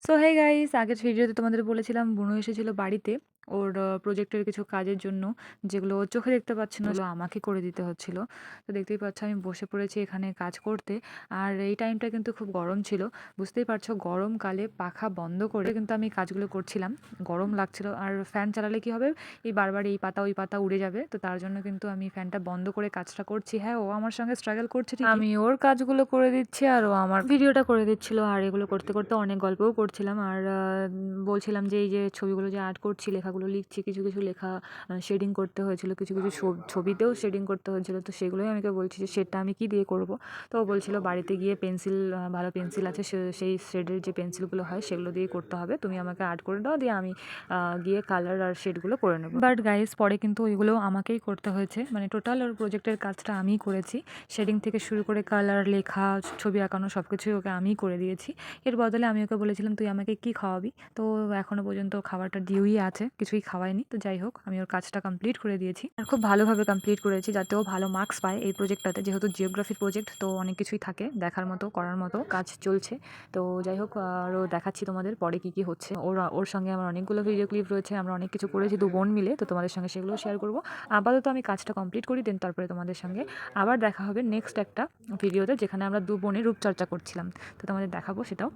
So hey guys, আগের ভিডিওতে তোমাদের বলেছিলাম বুনু এসেছিল বাড়িতে ওর প্রজেক্টের কিছু কাজের জন্য, যেগুলো ও চোখে দেখতে পাচ্ছে না, ওগুলো আমাকে করে দিতে হচ্ছিল। তো দেখতেই পাচ্ছ আমি বসে পড়েছি এখানে কাজ করতে। আর এই টাইমটা কিন্তু খুব গরম ছিল, বুঝতেই পারছো, গরমকালে পাখা বন্ধ করে কিন্তু আমি কাজগুলো করছিলাম। গরম লাগছিল, আর ফ্যান চালালে কি হবে, এই বারবার এই পাতা ওই পাতা উড়ে যাবে, তো তার জন্য কিন্তু আমি ফ্যানটা বন্ধ করে কাজটা করছি। হ্যাঁ, ও আমার সঙ্গে স্ট্রাগল করছে ঠিকই, আমি ওর কাজগুলো করে দিচ্ছি আর ও আমার ভিডিওটা করে দিচ্ছিল। আর এগুলো করতে করতে অনেক গল্পও করছিলাম, আর বলছিলাম যে এই যে ছবিগুলো যে আর্ট করছি, লেখাগুলো লিখছি, কিছু কিছু লেখা শেডিং করতে হয়েছিল, কিছু কিছু ছবিতেও শেডিং করতে হয়েছিল, তো সেগুলোই আমাকে বলছি যে শেডটা আমি কি দিয়ে করব। তো ও বলছিল বাড়িতে গিয়ে পেন্সিল, ভালো পেন্সিল আছে, সেই শেডের যে পেন্সিলগুলো হয় সেগুলো দিয়ে করতে হবে, তুমি আমাকে আর্ট করে দাও, দিয়ে আমি গিয়ে কালার আর শেডগুলো করে নেবো। বাট গাইস, পরে কিন্তু ওইগুলো আমাকেই করতে হয়েছে, মানে টোটাল ওর প্রজেক্টের কাজটা আমিই করেছি। শেডিং থেকে শুরু করে কালার, লেখা, ছবি আঁকানো সব কিছুই ওকে আমিই করে দিয়েছি। এর বদলে আমি ওকে বলেছিলাম তুই আমাকে কি খাওয়াবি, তো এখনো পর্যন্ত খাবারটা ডিউই আছে, কিছুই খাওয়ায়নি। তো যাই হোক, আমি ওর কাজটা কমপ্লিট করে দিয়েছি, আর খুব ভালোভাবে কমপ্লিট করেছি, যাতে ও ভালো মার্কস পায় এই প্রজেক্টটাতে। যেহেতু জিওগ্রাফির প্রজেক্ট, তো অনেক কিছুই থাকে দেখার মতো, করার মতো, কাজ চলছে। তো যাই হোক, আরও দেখাচ্ছি তোমাদের পরে কি কি হচ্ছে। ওর সঙ্গে আমার অনেকগুলো ভিডিও ক্লিপ রয়েছে, আমরা অনেক কিছু করেছি দু বোন মিলে, তো তোমাদের সঙ্গে সেগুলো শেয়ার করবো। আপাতত আমি কাজটা কমপ্লিট করি, দেন তারপরে তোমাদের সঙ্গে আবার দেখা হবে নেক্সট একটা ভিডিওতে, যেখানে আমরা দু বোনের রূপচর্চা করছিলাম, তো তোমাদের দেখাবো সেটাও।